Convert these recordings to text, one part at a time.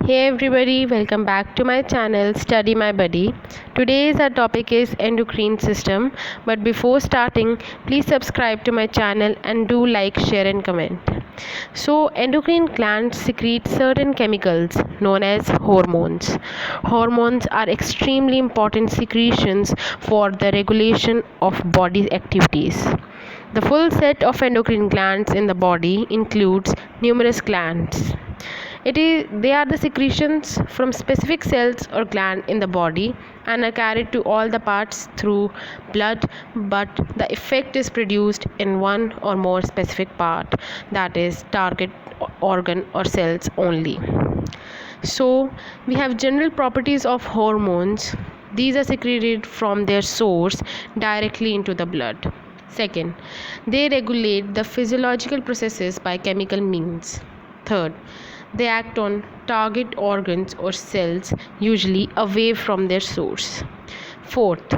Hey everybody, welcome back to my channel Study My Buddy. Today's our topic is endocrine system. But before starting, please subscribe to my channel and do like, share and comment. So endocrine glands secrete certain chemicals known as hormones. Hormones are extremely important secretions for the regulation of body activities. The full set of endocrine glands in the body includes numerous glands. They are the secretions from specific cells or gland in the body and are carried to all the parts through blood, but the effect is produced in one or more specific part, that is target organ or cells only. So we have general properties of hormones. These are secreted from their source directly into the blood. Second, they regulate the physiological processes by chemical means. Third, they act on target organs or cells, usually away from their source. Fourth,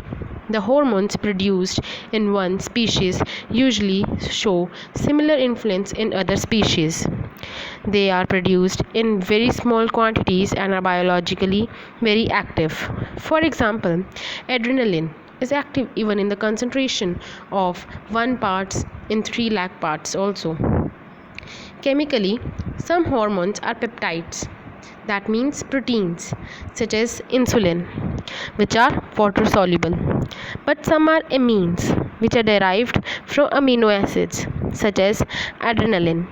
the hormones produced in one species usually show similar influence in other species. They are produced in very small quantities and are biologically very active. For example, adrenaline is active even in the concentration of 1 parts in 3 lakh parts also. Chemically, some hormones are peptides, that means proteins, such as insulin, which are water soluble. But some are amines, which are derived from amino acids, such as adrenaline,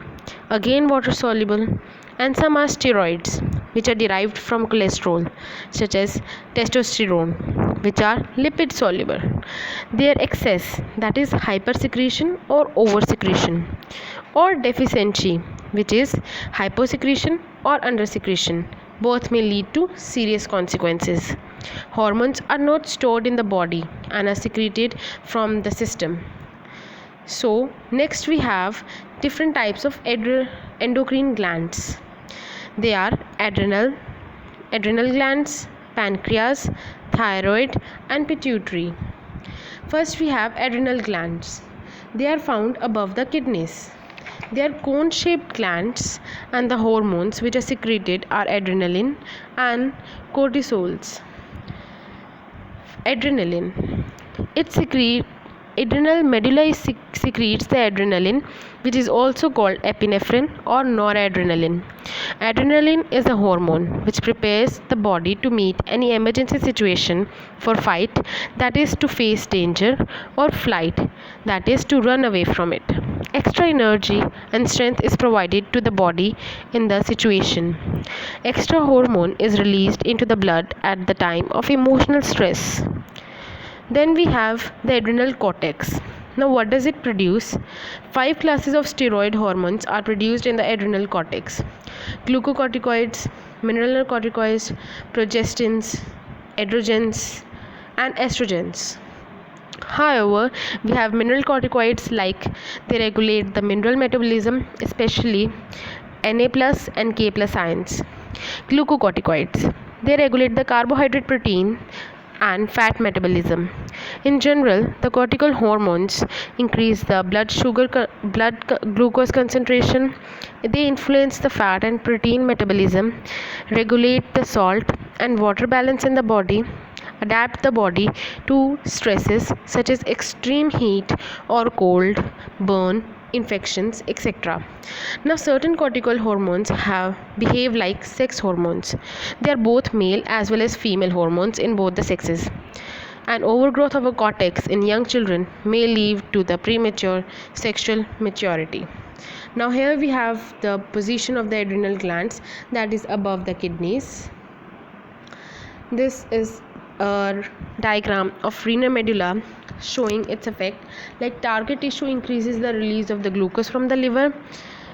again water soluble. And some are steroids, which are derived from cholesterol, such as testosterone, which are lipid soluble. Their excess, that is hypersecretion or oversecretion, or deficiency, which is hyposecretion or undersecretion, both may lead to serious consequences. Hormones are not stored in the body and are secreted from the system. So next we have different types of endocrine glands. They are adrenal glands, pancreas, thyroid and pituitary. First we have adrenal glands. They are found above the kidneys. They are cone-shaped glands, and the hormones which are secreted are adrenaline and cortisols. Adrenaline. Adrenal medulla secretes the adrenaline, which is also called epinephrine or noradrenaline. Adrenaline is a hormone which prepares the body to meet any emergency situation for fight, that is to face danger, or flight, that is to run away from it. Extra energy and strength is provided to the body in the situation. Extra hormone is released into the blood at the time of emotional stress. Then we have the adrenal cortex. Now what does it produce? 5 classes of steroid hormones are produced in the adrenal cortex: glucocorticoids, mineralocorticoids, progestins, androgens, and estrogens. However, we have mineralocorticoids like they regulate the mineral metabolism, especially Na plus and K plus ions. Glucocorticoids, they regulate the carbohydrate, protein and fat metabolism. In general, the cortical hormones increase the blood glucose concentration. They influence the fat and protein metabolism, regulate the salt and water balance in the body, adapt the body to stresses such as extreme heat or cold, burn, infections, etc. Now certain cortical hormones behave like sex hormones. They are both male as well as female hormones in both the sexes. An overgrowth of a cortex in young children may lead to the premature sexual maturity. Now here we have the position of the adrenal glands, that is above the kidneys. This is a diagram of renal medulla showing its effect. Like target tissue increases the release of the glucose from the liver.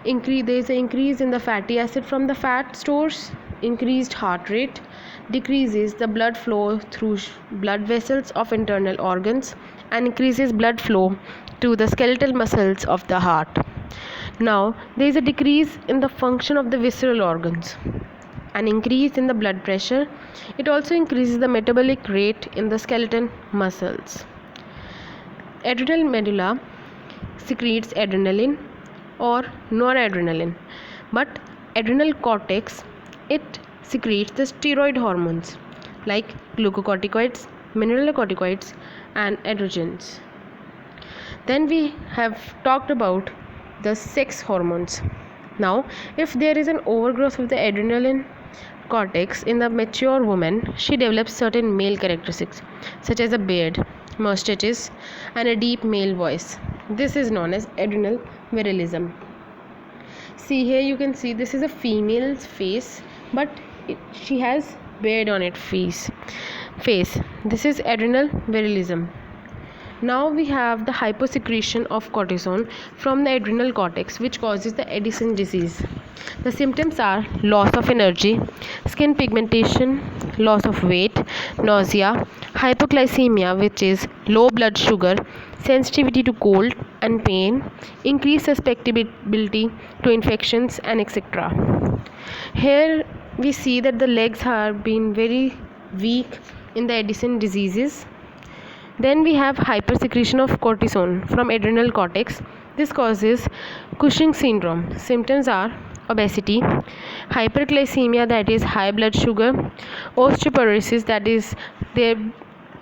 There is an increase in the fatty acid from the fat stores. Increased heart rate decreases the blood flow through blood vessels of internal organs and increases blood flow to the skeletal muscles of the heart. Now there is a decrease in the function of the visceral organs, an increase in the blood pressure. It also increases the metabolic rate in the skeleton muscles. Adrenal medulla secretes adrenaline or noradrenaline, but adrenal cortex, it secretes the steroid hormones like glucocorticoids, mineralocorticoids, and androgens. Then we have talked about the sex hormones. Now, if there is an overgrowth of the adrenaline cortex in the mature woman, she develops certain male characteristics such as a beard, mustaches, and a deep male voice. This is known as adrenal virilism. See here, you can see this is a female's face, but she has beard on its face. This is adrenal virilism. Now we have the hyposecretion of cortisol from the adrenal cortex, which causes the Addison disease. The symptoms are loss of energy, skin pigmentation, loss of weight, nausea, hypoglycemia, which is low blood sugar, sensitivity to cold and pain, increased susceptibility to infections, and etc. Here we see that the legs have been very weak in the Addison diseases. Then we have hypersecretion of cortisol from adrenal cortex. This causes Cushing syndrome. Symptoms are obesity, hyperglycemia, that is high blood sugar, osteoporosis, that is their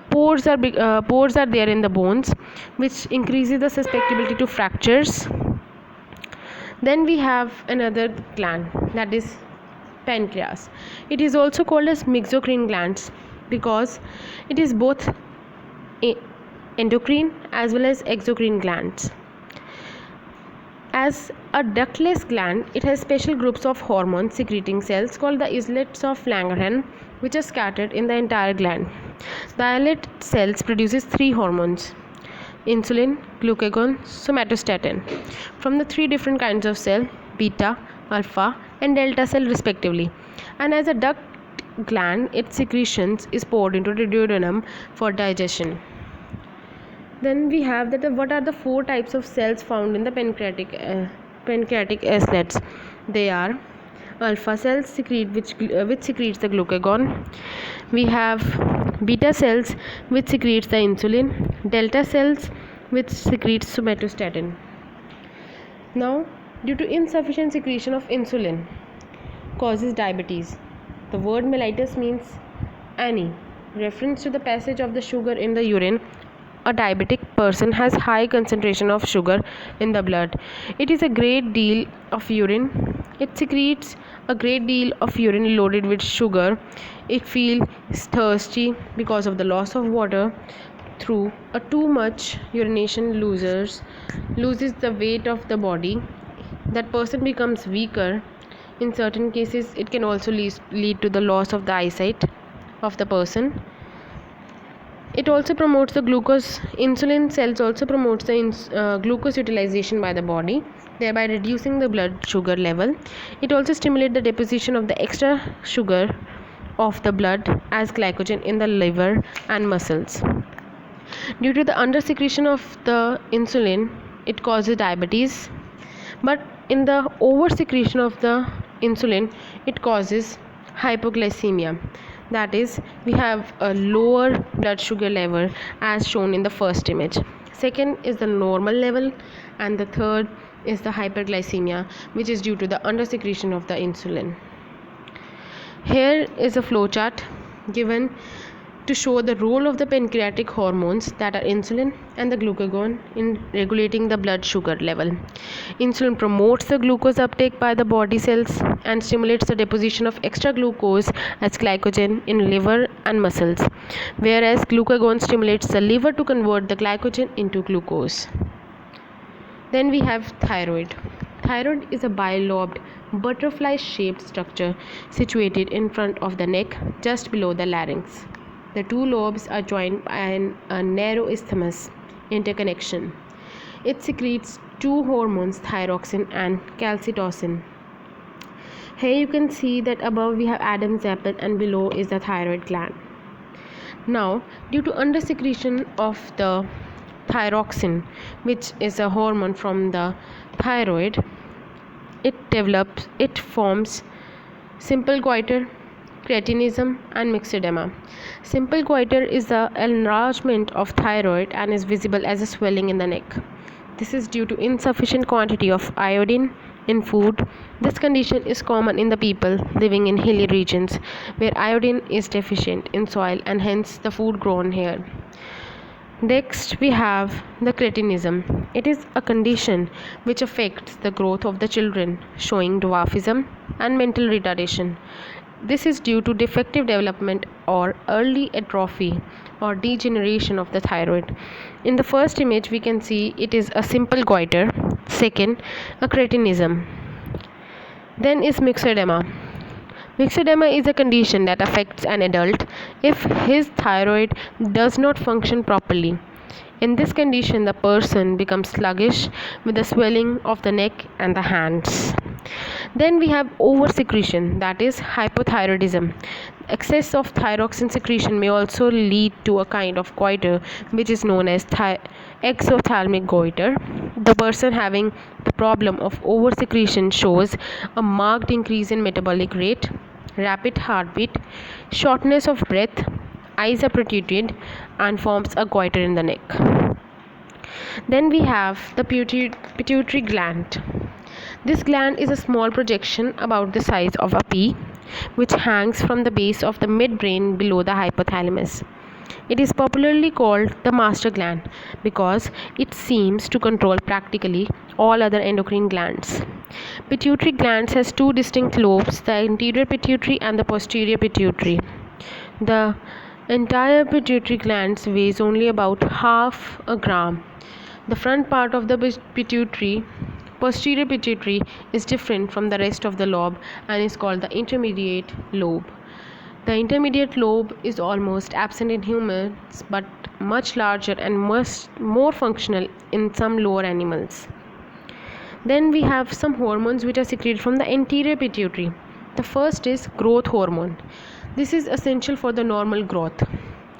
pores are there in the bones, which increases the susceptibility to fractures. Then we have another gland, that is pancreas. It is also called as mixocrine glands because it is both endocrine as well as exocrine glands. As a ductless gland, it has special groups of hormone secreting cells called the islets of Langerhans, which are scattered in the entire gland. The islet cells produces three hormones: insulin, glucagon, somatostatin, from the three different kinds of cell: beta, alpha, and delta cell respectively. And as a duct gland, its secretions is poured into the duodenum for digestion. Then we have that what are the four types of cells found in the pancreatic islets. They are alpha cells which secretes the glucagon. We have beta cells which secretes the insulin. Delta cells which secretes somatostatin. Now, due to insufficient secretion of insulin causes diabetes. The word mellitus means Annie, reference to the passage of the sugar in the urine. A diabetic person has high concentration of sugar in the blood. It is a great deal of urine. It secretes a great deal of urine loaded with sugar. It feels thirsty because of the loss of water. Through a too much urination loses the weight of the body. That person becomes weaker. In certain cases, it can also lead to the loss of the eyesight of the person. It also promotes the glucose. Insulin cells also promotes the glucose utilization by the body, thereby reducing the blood sugar level. It also stimulates the deposition of the extra sugar of the blood as glycogen in the liver and muscles. Due to the undersecretion of the insulin, it causes diabetes. But in the oversecretion of the insulin, it causes hypoglycemia. That is, we have a lower blood sugar level as shown in the first image. Second is the normal level, and the third is the hyperglycemia, which is due to the undersecretion of the insulin. Here is a flowchart given to show the role of the pancreatic hormones, that are insulin and the glucagon, in regulating the blood sugar level. Insulin promotes the glucose uptake by the body cells and stimulates the deposition of extra glucose as glycogen in liver and muscles, whereas glucagon stimulates the liver to convert the glycogen into glucose. Then we have thyroid. Thyroid is a bilobed, butterfly-shaped structure situated in front of the neck, just below the larynx. The two lobes are joined by a narrow isthmus interconnection. It secretes two hormones, thyroxine and calcitocin. Here you can see that above we have Adam's apple and below is the thyroid gland. Now, due to undersecretion of the thyroxine, which is a hormone from the thyroid, it forms simple goiter, cretinism, and myxedema. Simple goiter is the enlargement of thyroid and is visible as a swelling in the neck. This is due to insufficient quantity of iodine in food. This condition is common in the people living in hilly regions where iodine is deficient in soil and hence the food grown here. Next, we have the cretinism. It is a condition which affects the growth of the children, showing dwarfism and mental retardation. This is due to defective development or early atrophy or degeneration of the thyroid. In the first image, we can see it is a simple goiter. Second, a cretinism. Then is myxedema. Myxedema is a condition that affects an adult if his thyroid does not function properly. In this condition, the person becomes sluggish with the swelling of the neck and the hands. Then we have oversecretion, that is hypothyroidism. Excess of thyroxine secretion may also lead to a kind of goiter which is known as exophthalmic goiter. The person having the problem of oversecretion shows a marked increase in metabolic rate, rapid heartbeat, shortness of breath, eyes are protruded, and forms a goiter in the neck. Then we have the pituitary gland. This gland is a small projection about the size of a pea which hangs from the base of the midbrain below the hypothalamus. It is popularly called the master gland because it seems to control practically all other endocrine glands. Pituitary gland has two distinct lobes, the anterior pituitary and the posterior pituitary. The entire pituitary gland weighs only about half a gram. The front part of the posterior pituitary is different from the rest of the lobe and is called the intermediate lobe. The intermediate lobe is almost absent in humans but much larger and much more functional in some lower animals. Then we have some hormones which are secreted from the anterior pituitary. The first is growth hormone. This is essential for the normal growth.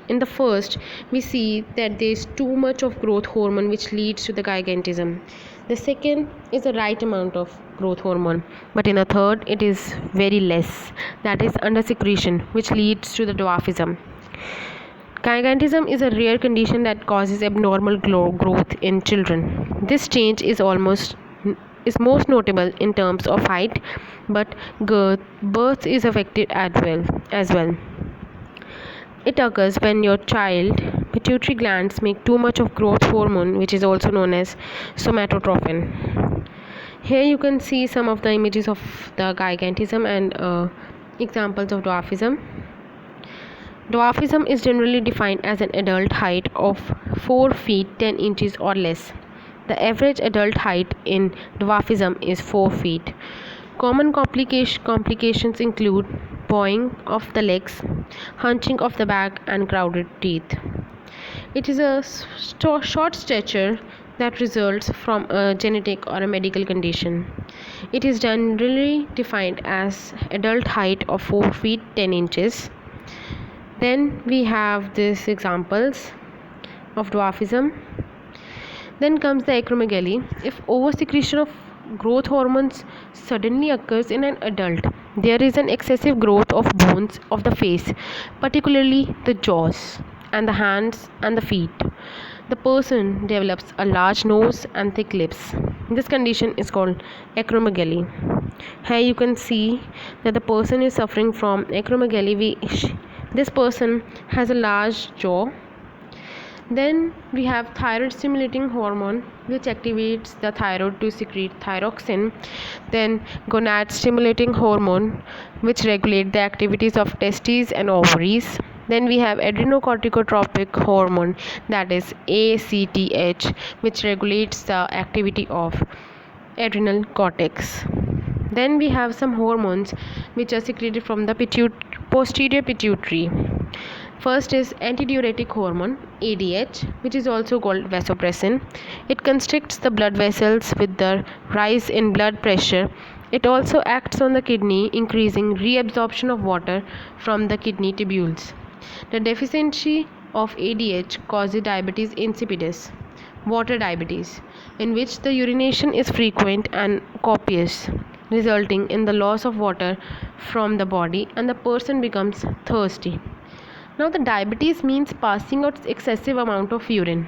In the first, we see that there is too much of growth hormone which leads to the gigantism. The second is the right amount of growth hormone, but in the third it is very less, that is under secretion, which leads to the dwarfism. Gigantism is a rare condition that causes abnormal growth in children. This change is most notable in terms of height, but birth is affected as well. It occurs when your child pituitary glands make too much of growth hormone, which is also known as somatotropin. Here you can see some of the images of the gigantism and examples of dwarfism. Dwarfism is generally defined as an adult height of 4 feet 10 inches or less. The average adult height in dwarfism is 4 feet. Common complications include bowing of the legs, hunching of the back, and crowded teeth. It is a short stature that results from a genetic or a medical condition. It is generally defined as adult height of 4 feet 10 inches. Then we have these examples of dwarfism. Then comes the acromegaly. If oversecretion of growth hormones suddenly occurs in an adult, there is an excessive growth of bones of the face, particularly the jaws and the hands and the feet. The person develops a large nose and thick lips. This condition is called acromegaly. Here you can see that the person is suffering from acromegaly. This person has a large jaw. Then we have thyroid stimulating hormone which activates the thyroid to secrete thyroxine. Then gonad stimulating hormone which regulate the activities of testes and ovaries. Then we have adrenocorticotropic hormone, that is ACTH, which regulates the activity of adrenal cortex. Then we have some hormones which are secreted from the posterior pituitary. First is antidiuretic hormone ADH, which is also called vasopressin. It constricts the blood vessels with the rise in blood pressure. It also acts on the kidney, increasing reabsorption of water from the kidney tubules. The deficiency of ADH causes diabetes insipidus, water diabetes, in which the urination is frequent and copious, resulting in the loss of water from the body and the person becomes thirsty. Now the diabetes means passing out excessive amount of urine,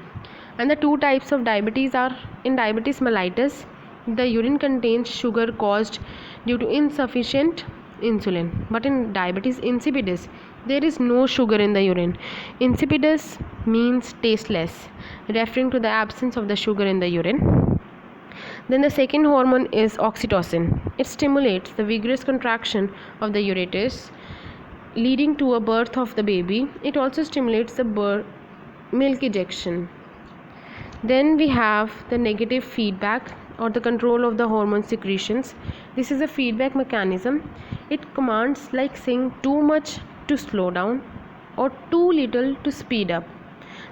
and the two types of diabetes are in diabetes mellitus the urine contains sugar caused due to insufficient insulin. But in diabetes insipidus, there is no sugar in the urine. Insipidus means tasteless, referring to the absence of the sugar in the urine. Then the second hormone is oxytocin. It stimulates the vigorous contraction of the ureters, leading to a birth of the baby. It also stimulates the milk ejection. Then we have the negative feedback or the control of the hormone secretions. This is a feedback mechanism. It commands like saying too much to slow down or too little to speed up.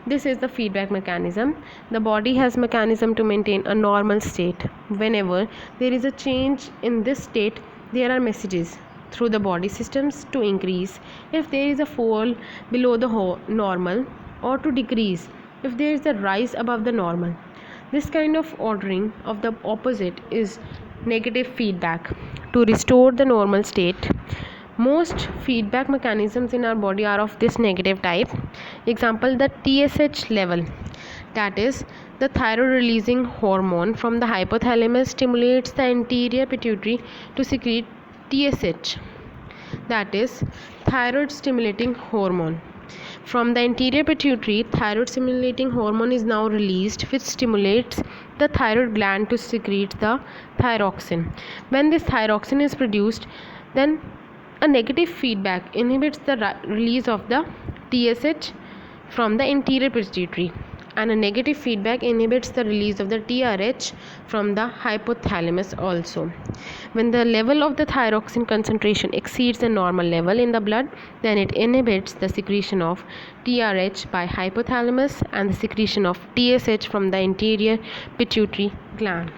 This is the feedback mechanism. The body has mechanism to maintain a normal state. Whenever there is a change in this state, there are messages through the body systems to increase if there is a fall below the normal, or to decrease if there is a rise above the normal. This kind of ordering of the opposite is negative feedback to restore the normal state. Most feedback mechanisms in our body are of this negative type. Example, the TSH level, that is the thyroid releasing hormone from the hypothalamus, stimulates the anterior pituitary to secrete TSH, that is thyroid stimulating hormone. From the anterior pituitary, thyroid stimulating hormone is now released, which stimulates the thyroid gland to secrete the thyroxine. When this thyroxine is produced, then a negative feedback inhibits the release of the TSH from the anterior pituitary, and a negative feedback inhibits the release of the TRH from the hypothalamus also. When the level of the thyroxine concentration exceeds the normal level in the blood, then it inhibits the secretion of TRH by hypothalamus and the secretion of TSH from the anterior pituitary gland.